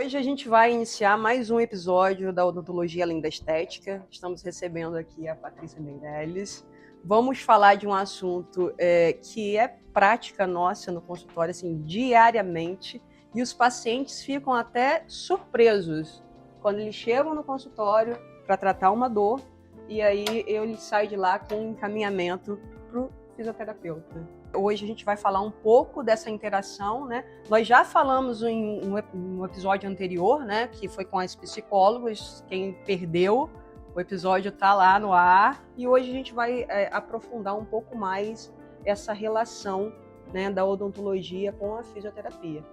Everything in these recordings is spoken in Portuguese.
Hoje a gente vai iniciar mais um episódio da Odontologia Além da Estética. Estamos recebendo aqui a Patrícia Meirelles. Vamos falar de um assunto que é prática nossa no consultório, assim, diariamente, e os pacientes ficam até surpresos quando eles chegam no consultório para tratar uma dor, e aí ele sai de lá com um encaminhamento para o fisioterapeuta. Hoje a gente vai falar um pouco dessa interação, né? Nós já falamos em um episódio anterior, né? Que foi com as psicólogas. Quem perdeu, o episódio está lá no ar. E hoje a gente vai aprofundar um pouco mais essa relação, né, da odontologia com a fisioterapia.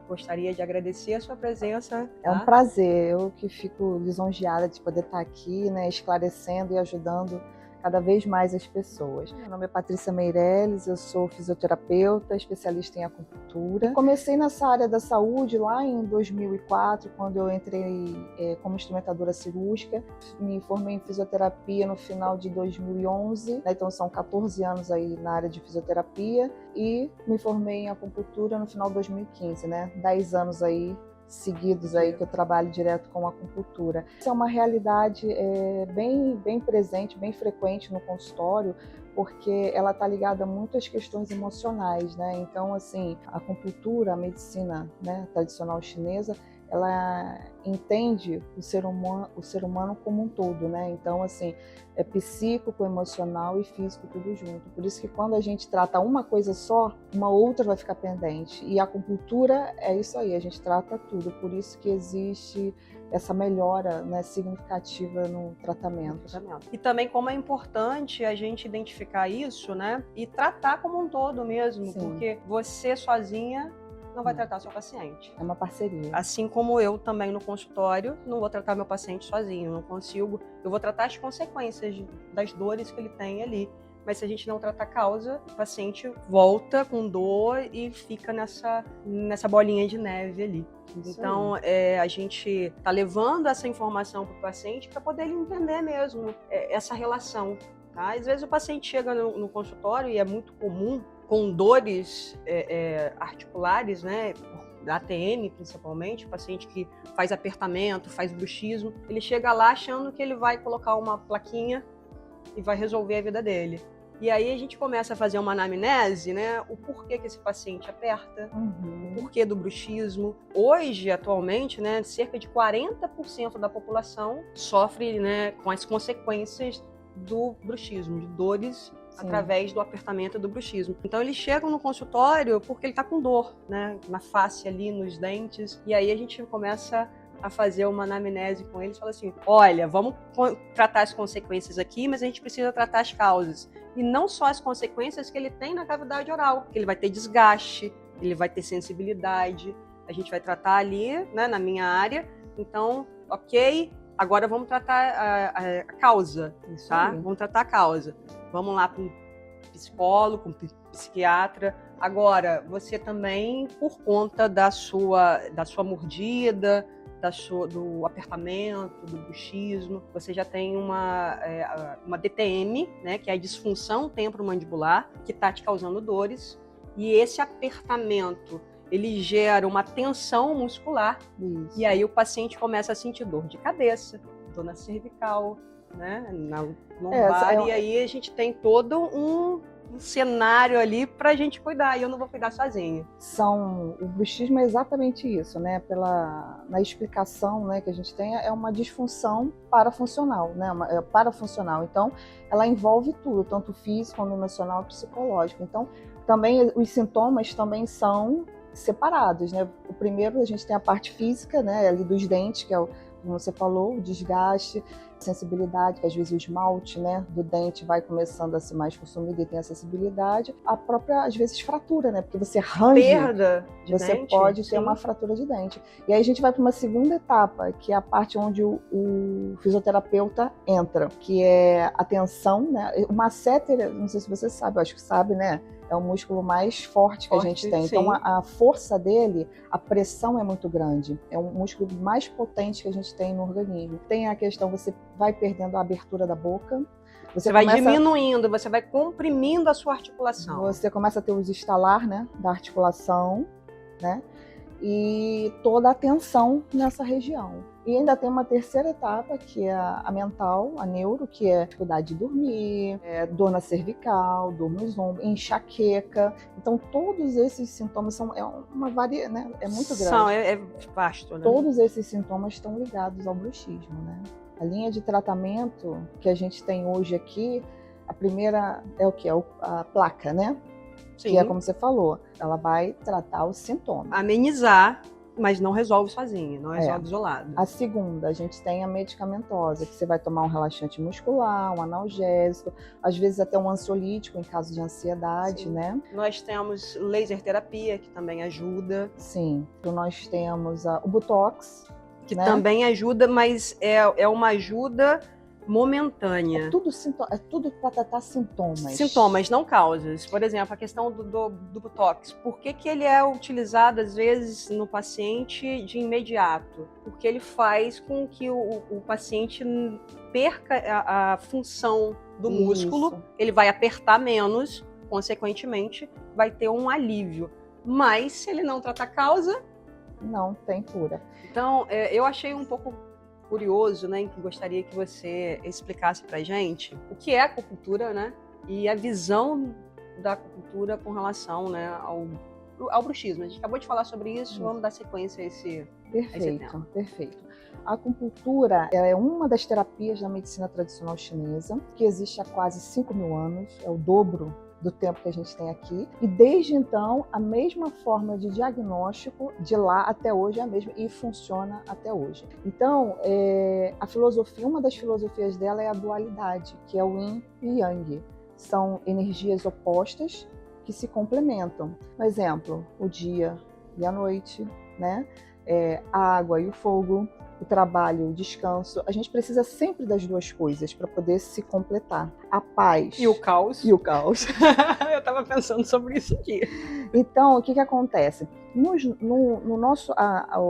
Gostaria de agradecer a sua presença. É um prazer, eu que fico lisonjeada de poder estar aqui, né, esclarecendo e ajudando cada vez mais as pessoas. Meu nome é Patrícia Meirelles, eu sou fisioterapeuta, especialista em acupuntura. Comecei nessa área da saúde lá em 2004, quando eu entrei como instrumentadora cirúrgica. Me formei em fisioterapia no final de 2011, né, então são 14 anos aí na área de fisioterapia, e me formei em acupuntura no final de 2015, né, 10 anos aí seguidos aí que eu trabalho direto com acupuntura. Isso é uma realidade bem presente, bem frequente no consultório, porque ela está ligada muito às questões emocionais, né? Então, assim, a acupuntura, a medicina, né, tradicional chinesa, ela entende o ser humano como um todo, né? Então, assim, é psíquico, emocional e físico tudo junto. Por isso que quando a gente trata uma coisa só, uma outra vai ficar pendente. E a acupuntura é isso aí, a gente trata tudo. Por isso que existe essa melhora, né, significativa no tratamento. E também como é importante a gente identificar isso, né? E tratar como um todo mesmo. Sim. Porque você sozinha não vai tratar seu paciente. É uma parceria. Assim como eu também no consultório, não vou tratar meu paciente sozinho, não consigo. Eu vou tratar as consequências das dores que ele tem ali. Mas se a gente não tratar a causa, o paciente volta com dor e fica nessa bolinha de neve ali. Então, a gente está levando essa informação para o paciente para poder ele entender mesmo essa relação. Tá? Às vezes o paciente chega no consultório e é muito comum com dores articulares, né, da ATM principalmente, o paciente que faz apertamento, faz bruxismo, ele chega lá achando que ele vai colocar uma plaquinha e vai resolver a vida dele. E aí a gente começa a fazer uma anamnese, né, o porquê que esse paciente aperta, o porquê do bruxismo. Hoje, atualmente, né, cerca de 40% da população sofre, né, com as consequências do bruxismo, de dores. Sim. Através do apertamento do bruxismo. Então eles chegam no consultório porque ele está com dor, né, na face ali, nos dentes, e aí a gente começa a fazer uma anamnese com eles, fala assim, olha, vamos tratar as consequências aqui, mas a gente precisa tratar as causas. E não só as consequências que ele tem na cavidade oral, porque ele vai ter desgaste, ele vai ter sensibilidade, a gente vai tratar ali, né, na minha área, então, ok, agora vamos tratar a causa, tá? Vamos tratar a causa. Vamos lá para um psicólogo, um psiquiatra. Agora, você também, por conta da sua mordida, do apertamento, do bruxismo, você já tem uma DTM, né, que é a disfunção temporomandibular, que está te causando dores. E esse apertamento, ele gera uma tensão muscular. Isso. E aí o paciente começa a sentir dor de cabeça, dor na cervical, né, na lombar, e aí a gente tem todo um cenário ali para a gente cuidar, e eu não vou cuidar sozinha. O bruxismo é exatamente isso, né? Na explicação, né, que a gente tem, é uma disfunção parafuncional, né? Parafuncional. Então, ela envolve tudo, tanto físico, como emocional e psicológico. Então, também os sintomas também são separados, né? O primeiro, a gente tem a parte física, né, ali dos dentes, que é como você falou, o desgaste, sensibilidade, que às vezes o esmalte, né, do dente vai começando a ser mais consumido e tem a sensibilidade. A própria, às vezes, fratura, né, porque você range, perda de você dente, pode ter sim. uma fratura de dente. E aí a gente vai para uma segunda etapa, que é a parte onde o fisioterapeuta entra, que é a tensão, né, o masseter, não sei se você sabe, eu acho que sabe, né, é o músculo mais forte que a gente tem. Sim. Então, a força dele, a pressão é muito grande. É um músculo mais potente que a gente tem no organismo. Tem a questão, você vai perdendo a abertura da boca. Você vai diminuindo, você vai comprimindo a sua articulação. Você começa a ter os estalar, né, da articulação, né? e toda a atenção nessa região. E ainda tem uma terceira etapa, que é a mental, a neuro, que é dificuldade de dormir, dor na cervical, dor nos ombros, enxaqueca. Então, todos esses sintomas né? É muito grande. É vasto, né? Todos esses sintomas estão ligados ao bruxismo, né? A linha de tratamento que a gente tem hoje aqui, a primeira é o que? A placa, né? Sim. Que é como você falou, ela vai tratar os sintomas. Amenizar, mas não resolve sozinha, não resolve isolado. A segunda, a gente tem a medicamentosa, que você vai tomar um relaxante muscular, um analgésico, às vezes até um ansiolítico em caso de ansiedade, Sim. né? Nós temos laser terapia, que também ajuda. Sim. Então, nós temos o Botox, que né? também ajuda, mas é uma ajuda momentânea. É tudo para tratar sintomas. Sintomas, não causas. Por exemplo, a questão do Botox. Por que ele é utilizado, às vezes, no paciente de imediato? Porque ele faz com que o paciente perca a função do músculo, ele vai apertar menos, consequentemente, vai ter um alívio. Mas, se ele não tratar a causa... não tem cura. Então, eu achei um pouco curioso, né, que gostaria que você explicasse pra gente o que é acupuntura, né, e a visão da acupuntura com relação, né, ao bruxismo. A gente acabou de falar sobre isso, vamos dar sequência a esse tema. Perfeito. A acupuntura é uma das terapias da medicina tradicional chinesa, que existe há quase 5.000 anos, é o dobro do tempo que a gente tem aqui, e desde então a mesma forma de diagnóstico de lá até hoje é a mesma e funciona até hoje. Então, a filosofia, uma das filosofias dela é a dualidade, que é o Yin e Yang. São energias opostas que se complementam. Por exemplo, o dia e a noite, né? A água e o fogo, o trabalho, o descanso. A gente precisa sempre das duas coisas para poder se completar. A paz. E o caos. E o caos. Eu estava pensando sobre isso aqui. Então, o que acontece? No nosso,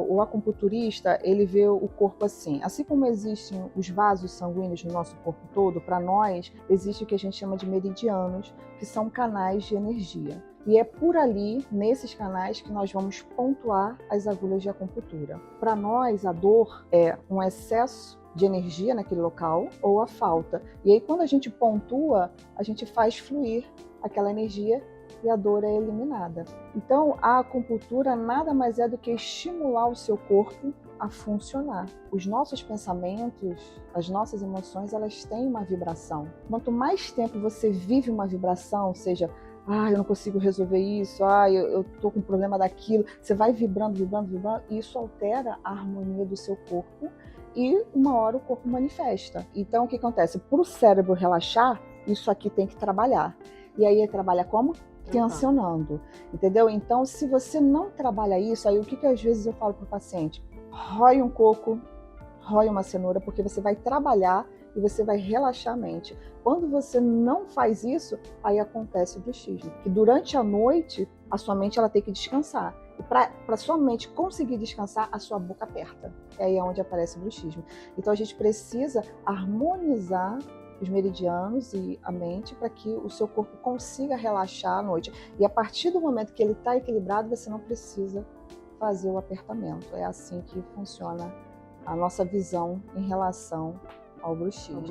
o acupunturista, ele vê o corpo assim como existem os vasos sanguíneos no nosso corpo todo, para nós, existe o que a gente chama de meridianos, que são canais de energia. E é por ali, nesses canais, que nós vamos pontuar as agulhas de acupuntura. Para nós, a dor é um excesso de energia naquele local ou a falta. E aí, quando a gente pontua, a gente faz fluir aquela energia e a dor é eliminada. Então, a acupuntura nada mais é do que estimular o seu corpo a funcionar. Os nossos pensamentos, as nossas emoções, elas têm uma vibração. Quanto mais tempo você vive uma vibração, seja eu não consigo resolver isso, eu tô com um problema daquilo, você vai vibrando, e isso altera a harmonia do seu corpo e uma hora o corpo manifesta. Então, o que acontece? Para o cérebro relaxar, isso aqui tem que trabalhar. E aí ele trabalha como? Tensionando, entendeu? Então, se você não trabalha isso, aí o que às vezes eu falo para o paciente? Rói um coco, rói uma cenoura, porque você vai trabalhar e você vai relaxar a mente. Quando você não faz isso, aí acontece o bruxismo. Que durante a noite, a sua mente ela tem que descansar. E para sua mente conseguir descansar, a sua boca aperta. É aí onde aparece o bruxismo. Então a gente precisa harmonizar os meridianos e a mente para que o seu corpo consiga relaxar à noite. E a partir do momento que ele está equilibrado, você não precisa fazer o apertamento. É assim que funciona a nossa visão em relação ao bruxismo.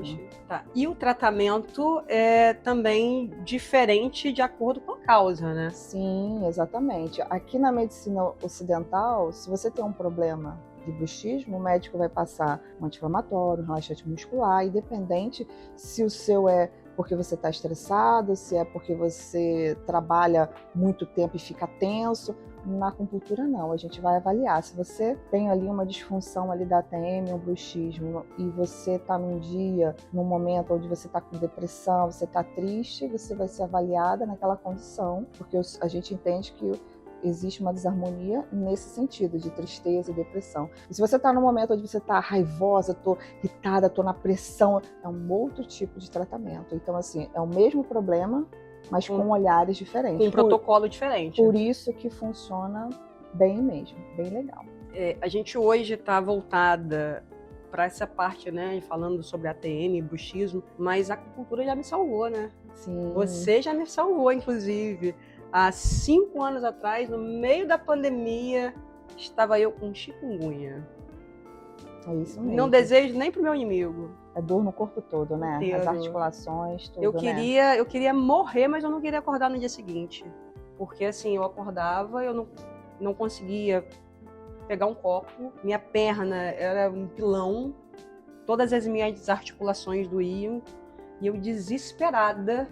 Tá. E o tratamento é também diferente de acordo com a causa, né? Sim, exatamente. Aqui na medicina ocidental, se você tem um problema de bruxismo, o médico vai passar um anti-inflamatório, um relaxante muscular, independente se o seu é porque você está estressado, se é porque você trabalha muito tempo e fica tenso. Na acupuntura não, a gente vai avaliar. Se você tem ali uma disfunção ali da ATM, um bruxismo, e você está num dia, num momento onde você está com depressão, você está triste, você vai ser avaliada naquela condição, porque a gente entende que existe uma desarmonia nesse sentido, de tristeza e depressão. E se você está num momento onde você está raivosa, estou irritada, estou na pressão, é um outro tipo de tratamento. Então, assim, é o mesmo problema, mas com olhares diferentes. Com um protocolo diferente. Por isso que funciona bem mesmo, bem legal. A gente hoje está voltada para essa parte, né, falando sobre ATM e bruxismo, mas a acupuntura já me salvou, né? Sim. Você já me salvou, inclusive. Há 5 anos atrás, no meio da pandemia, estava eu com chikungunya. É isso mesmo. Não desejo nem pro meu inimigo. É dor no corpo todo, né? Inteiro. As articulações, tudo, Eu né? queria morrer, mas eu não queria acordar no dia seguinte. Porque assim, eu acordava, eu não conseguia pegar um copo, minha perna era um pilão, todas as minhas articulações doíam, e eu desesperada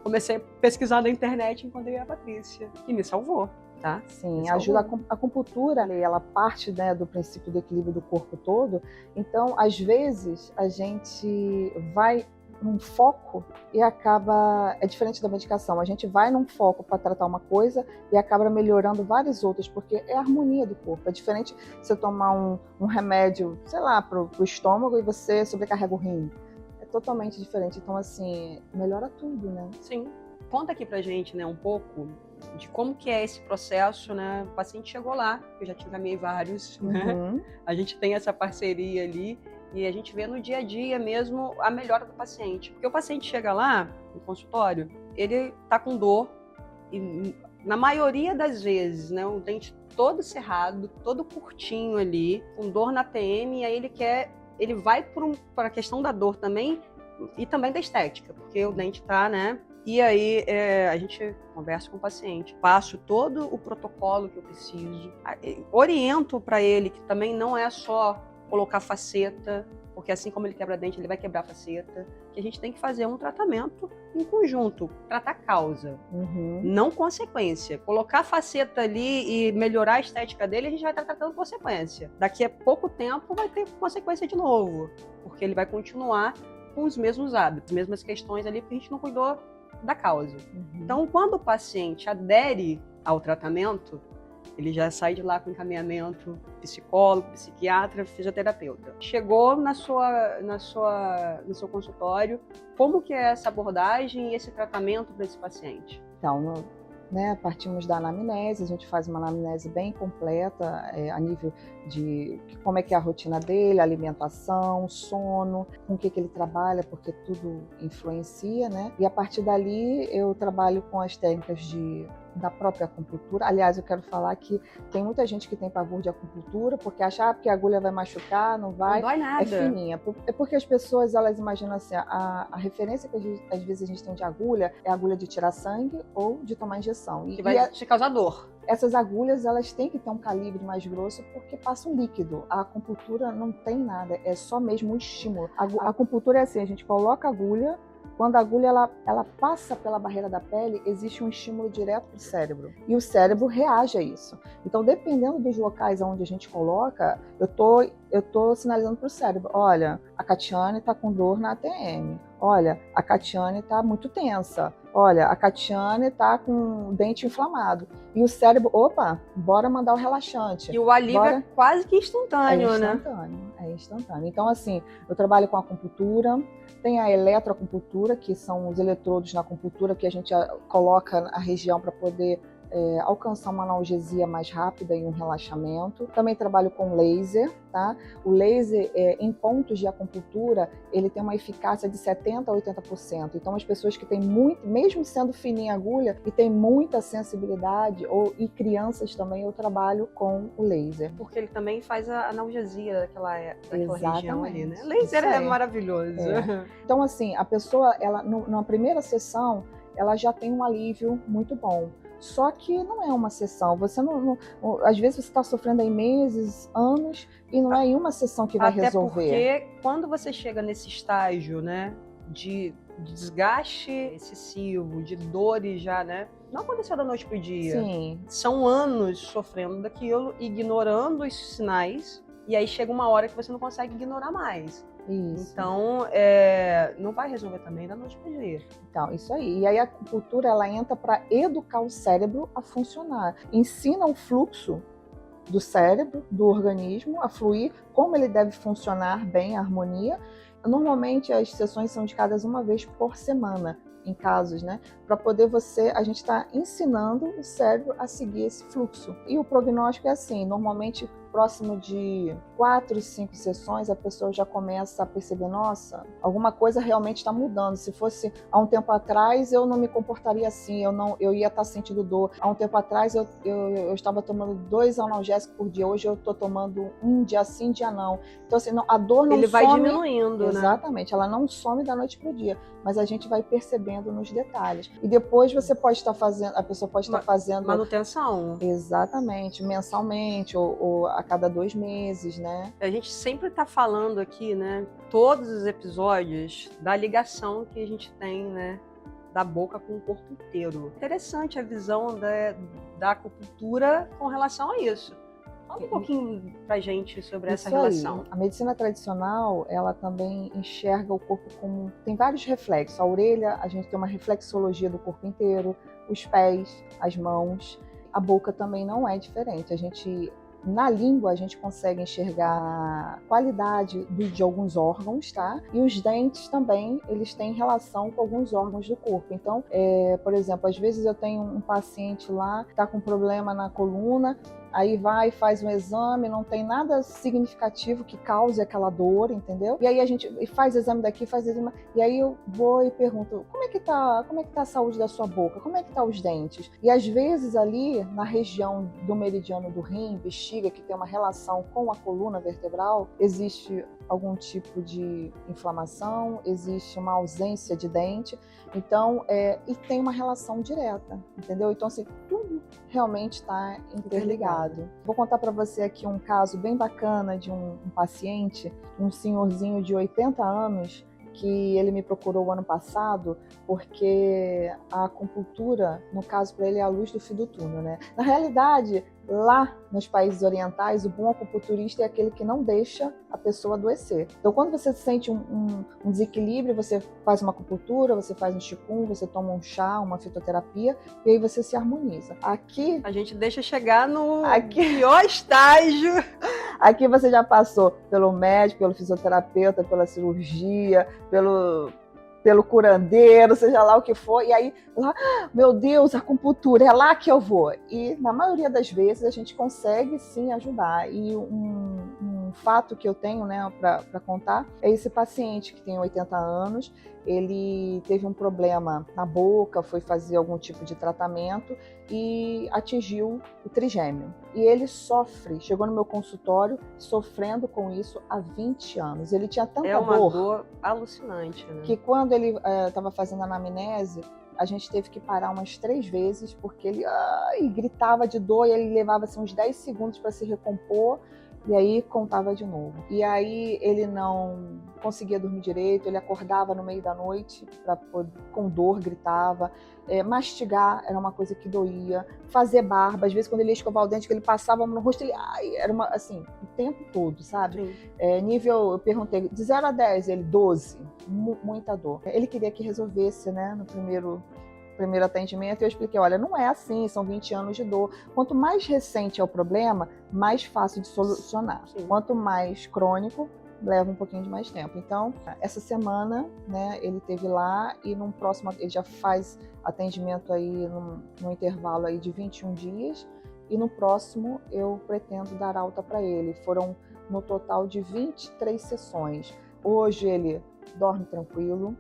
comecei a pesquisar na internet e encontrei a Patrícia, que me salvou. Tá? Sim, ajuda a acupuntura, ela parte, né, do princípio do equilíbrio do corpo todo. Então, às vezes, a gente vai num foco e acaba... É diferente da medicação. A gente vai num foco para tratar uma coisa e acaba melhorando várias outras, porque é a harmonia do corpo. É diferente você tomar um remédio, sei lá, para o estômago e você sobrecarrega o rim. É totalmente diferente. Então, assim, melhora tudo, né? Sim. Conta aqui pra gente, né, um pouco de como que é esse processo, né? O paciente chegou lá, eu já te encaminhei vários, né? A gente tem essa parceria ali e a gente vê no dia a dia mesmo a melhora do paciente. Porque o paciente chega lá no consultório, ele tá com dor e na maioria das vezes, né, o dente todo cerrado, todo curtinho ali, com dor na TM, e aí ele vai para a questão da dor também e também da estética, porque o dente tá, né? E aí a gente conversa com o paciente, passo todo o protocolo que eu preciso, oriento para ele que também não é só colocar faceta, porque assim como ele quebra dente, ele vai quebrar faceta, que a gente tem que fazer um tratamento em conjunto, tratar a causa, não consequência. Colocar faceta ali e melhorar a estética dele, a gente vai estar tratando consequência. Daqui a pouco tempo vai ter consequência de novo, porque ele vai continuar com os mesmos hábitos, as mesmas questões ali, porque a gente não cuidou da causa. Então, quando o paciente adere ao tratamento, ele já sai de lá com encaminhamento psicólogo, psiquiatra, fisioterapeuta. Chegou no seu consultório, como que é essa abordagem e esse tratamento para esse paciente? Então, né, partimos da anamnese, a gente faz uma anamnese bem completa a nível de como é que é a rotina dele, alimentação, sono, com o que ele trabalha, porque tudo influencia, né? E a partir dali eu trabalho com as técnicas da própria acupuntura. Aliás, eu quero falar que tem muita gente que tem pavor de acupuntura, porque acha que a agulha vai machucar, não vai. Não dói nada. É fininha. É porque as pessoas, elas imaginam assim, a referência que às vezes a gente tem de agulha é a agulha de tirar sangue ou de tomar injeção. Que vai te causar dor. Essas agulhas, elas têm que ter um calibre mais grosso porque passa um líquido. A acupuntura não tem nada, é só mesmo um estímulo. A acupuntura é assim, a gente coloca a agulha, quando a agulha ela passa pela barreira da pele, existe um estímulo direto para o cérebro. E o cérebro reage a isso. Então, dependendo dos locais onde a gente coloca, eu tô sinalizando para o cérebro, olha, a Catiane está com dor na ATM. Olha, a Catiane está muito tensa. Olha, a Catiane está com o dente inflamado. E o cérebro, opa, bora mandar o relaxante. E o alívio é quase que instantâneo, né? É instantâneo. Então, assim, eu trabalho com acupuntura, tem a eletroacupuntura, que são os eletrodos na acupuntura que a gente coloca na região para poder alcançar uma analgesia mais rápida e um relaxamento. Também trabalho com laser, tá? O laser, em pontos de acupuntura, ele tem uma eficácia de 70% a 80%. Então, as pessoas que têm muito, mesmo sendo fininha a agulha, e tem muita sensibilidade, e crianças também, eu trabalho com o laser. Porque ele também faz a analgesia daquela região ali, né? Laser é maravilhoso. Então, assim, a pessoa, ela, na primeira sessão, ela já tem um alívio muito bom. Só que não é uma sessão, você às vezes você está sofrendo aí meses, anos, e não é em uma sessão que vai resolver. Até porque quando você chega nesse estágio, né, de desgaste excessivo, de dores já, né, não aconteceu da noite pro dia. Sim. São anos sofrendo daquilo, ignorando os sinais, e aí chega uma hora que você não consegue ignorar mais. Isso. Então, não vai resolver também da noite pro dia. Então, isso aí. E aí a acupuntura, ela entra para educar o cérebro a funcionar. Ensina o fluxo do cérebro, do organismo, a fluir, como ele deve funcionar bem, a harmonia. Normalmente, as sessões são indicadas uma vez por semana, em casos, né? para poder a gente está ensinando o cérebro a seguir esse fluxo. E o prognóstico é assim, normalmente próximo de 4, 5 sessões, a pessoa já começa a perceber, nossa, alguma coisa realmente está mudando. Se fosse há um tempo atrás, eu não me comportaria assim, eu ia estar sentindo dor. Há um tempo atrás, eu estava tomando 2 analgésicos por dia, hoje eu estou tomando um dia sim, dia não. Então, assim, a dor não some. Ele vai diminuindo, Exatamente, ela não some da noite para o dia, mas a gente vai percebendo nos detalhes. E depois você pode estar fazendo, a pessoa pode estar fazendo... Manutenção. Exatamente, mensalmente ou a cada 2 meses, né? A gente sempre está falando aqui, né, todos os episódios, da ligação que a gente tem, né, da boca com o corpo inteiro. Interessante a visão da acupuntura com relação a isso. Fala um pouquinho pra gente sobre essa relação. A medicina tradicional, ela também enxerga o corpo como... Tem vários reflexos. A orelha, a gente tem uma reflexologia do corpo inteiro, os pés, as mãos. A boca também não é diferente. Na língua, a gente consegue enxergar a qualidade de alguns órgãos, tá? E os dentes também, eles têm relação com alguns órgãos do corpo. Então, por exemplo, às vezes eu tenho um paciente lá que está com problema na coluna, aí vai, faz um exame, não tem nada significativo que cause aquela dor, entendeu? E aí a gente faz exame daqui, faz exame... E aí eu vou e pergunto, como é que tá a saúde da sua boca? Como é que tá os dentes? E às vezes ali, na região do meridiano do rim, bexiga, que tem uma relação com a coluna vertebral, existe algum tipo de inflamação, existe uma ausência de dente, então, e tem uma relação direta, entendeu? Então, assim, tudo realmente está interligado. Vou contar para você aqui um caso bem bacana de um paciente, um senhorzinho de 80 anos, que ele me procurou o ano passado porque a acupuntura, no caso para ele, é a luz do fim do túnel, né? Na realidade, lá nos países orientais, o bom acupunturista é aquele que não deixa a pessoa adoecer. Então, quando você sente um desequilíbrio, você faz uma acupuntura, você faz um qigong, você toma um chá, uma fitoterapia, e aí você se harmoniza. Aqui... A gente deixa chegar no pior estágio. Aqui você já passou pelo médico, pelo fisioterapeuta, pela cirurgia, pelo curandeiro, seja lá o que for, e aí lá, meu Deus, acupuntura, é lá que eu vou. E na maioria das vezes a gente consegue sim ajudar. E um fato que eu tenho, né, para contar é esse paciente que tem 80 anos, ele teve um problema na boca, foi fazer algum tipo de tratamento e atingiu o trigêmeo. E ele chegou no meu consultório sofrendo com isso há 20 anos. Ele tinha tanta dor. É uma dor alucinante, né? Que quando ele estava fazendo a anamnese, a gente teve que parar umas 3 vezes, porque ele gritava de dor e ele levava assim, uns 10 segundos para se recompor. E aí contava de novo. E aí ele não conseguia dormir direito, ele acordava no meio da noite com dor, gritava. Mastigar era uma coisa que doía. Fazer barba, às vezes quando ele ia escovar o dente, que ele passava no rosto, ele era assim, o tempo todo, sabe? Nível, eu perguntei, de 0 a 10, ele 12, muita dor. Ele queria que resolvesse, né, no primeiro atendimento, eu expliquei, olha, não é assim, são 20 anos de dor. Quanto mais recente é o problema, mais fácil de solucionar. Sim. Quanto mais crônico, leva um pouquinho de mais tempo. Então, essa semana, né, ele teve lá e num próximo, ele já faz atendimento aí num intervalo aí de 21 dias e no próximo eu pretendo dar alta para ele. Foram no total de 23 sessões. Hoje ele dorme tranquilo,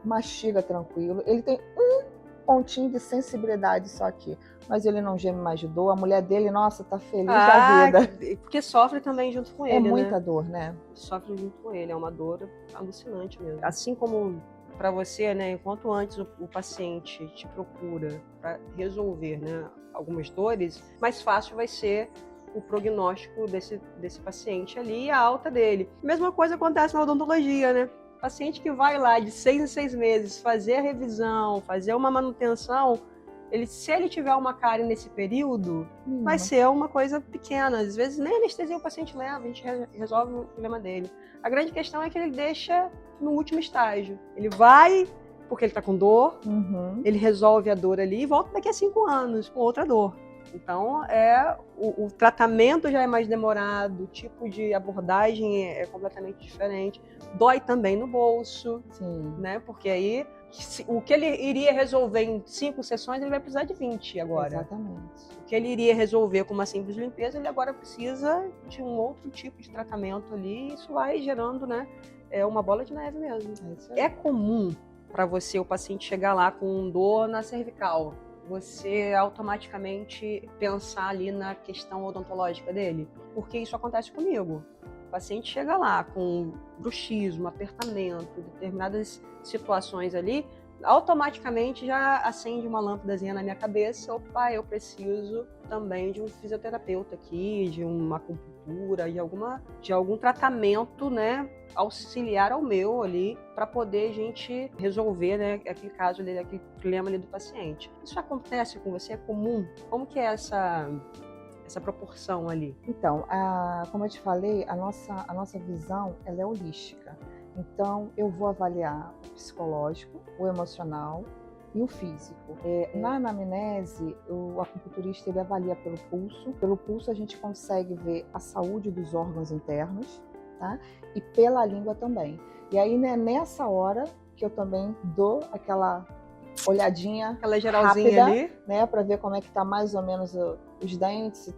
mastiga tranquilo, ele tem um pontinho de sensibilidade só aqui, mas ele não geme mais de dor. A mulher dele, nossa, tá feliz da vida. Porque sofre também junto com ele, É muita dor, né? Sofre junto com ele, é uma dor alucinante mesmo. Assim como para você, né, enquanto antes o paciente te procura para resolver, né, algumas dores, mais fácil vai ser o prognóstico desse paciente ali e a alta dele. Mesma coisa acontece na odontologia, né? Paciente que vai lá de 6 em 6 meses fazer a revisão, fazer uma manutenção, se ele tiver uma cárie nesse período, vai ser uma coisa pequena. Às vezes nem anestesia o paciente leva, a gente resolve o problema dele. A grande questão é que ele deixa no último estágio. Ele vai porque ele está com dor, ele resolve a dor ali e volta daqui a 5 anos com outra dor. Então, o tratamento já é mais demorado, o tipo de abordagem é completamente diferente. Dói também no bolso, Sim. né? Porque aí o que ele iria resolver em 5 sessões, ele vai precisar de 20 agora. Exatamente. O que ele iria resolver com uma simples limpeza, ele agora precisa de um outro tipo de tratamento ali, e isso vai gerando, né, uma bola de neve mesmo. É isso aí. É comum para você, o paciente, chegar lá com dor na cervical, você automaticamente pensar ali na questão odontológica dele? Porque isso acontece comigo. O paciente chega lá com bruxismo, apertamento, determinadas situações ali, automaticamente já acende uma lâmpadazinha na minha cabeça. Opa, eu preciso também de um fisioterapeuta aqui, de uma acupuntura, de algum tratamento, né, auxiliar ao meu ali, para poder a gente resolver, né, aquele caso ali, aquele problema ali do paciente. Isso acontece com você? É comum? Como que é essa proporção ali? Então, como eu te falei, a nossa visão ela é holística. Então, eu vou avaliar o psicológico, o emocional e o físico. Na anamnese, o acupunturista ele avalia pelo pulso. Pelo pulso, a gente consegue ver a saúde dos órgãos internos, tá? E pela língua também. E aí, né, nessa hora que eu também dou aquela olhadinha, aquela geralzinha rápida, ali, né, para ver como é que tá mais ou menos os dentes,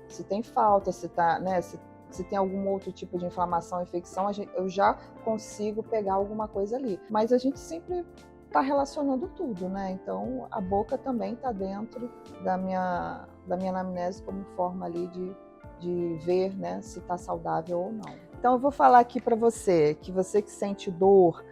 se tem falta, se tá, né, se tem algum outro tipo de inflamação, infecção, eu já consigo pegar alguma coisa ali. Mas a gente sempre está relacionando tudo, né? Então a boca também está dentro da minha anamnese como forma ali de ver, né, se está saudável ou não. Então eu vou falar aqui para você que sente dor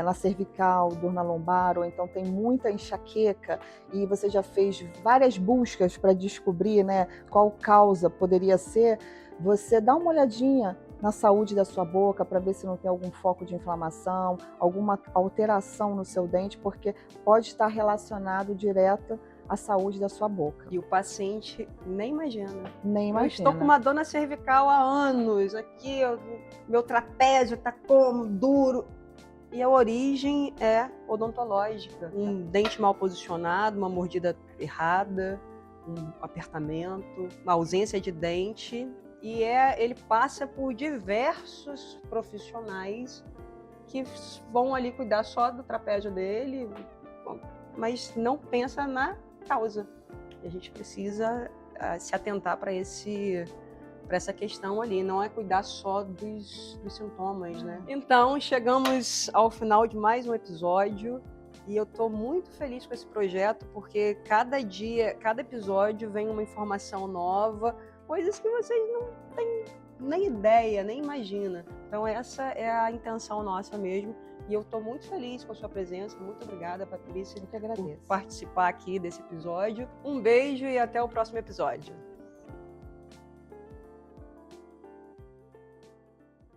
na cervical, dor na lombar, ou então tem muita enxaqueca e você já fez várias buscas para descobrir, né, qual causa poderia ser, você dá uma olhadinha na saúde da sua boca para ver se não tem algum foco de inflamação, alguma alteração no seu dente, porque pode estar relacionado direto à saúde da sua boca. E o paciente nem imagina. Nem imagina. Eu estou com uma dor na cervical há anos, aqui meu trapézio está como duro. E a origem é odontológica. Um dente mal posicionado, uma mordida errada, um apertamento, uma ausência de dente. E ele passa por diversos profissionais que vão ali cuidar só do trapézio dele, mas não pensa na causa. E a gente precisa se atentar para essa questão ali, não é cuidar só dos sintomas, né? Então, chegamos ao final de mais um episódio e eu tô muito feliz com esse projeto, porque cada episódio vem uma informação nova, coisas que vocês não têm nem ideia, nem imagina. Então, essa é a intenção nossa mesmo. E eu estou muito feliz com a sua presença. Muito obrigada, Patrícia, Eu que agradeço. por participar aqui desse episódio. Um beijo e até o próximo episódio.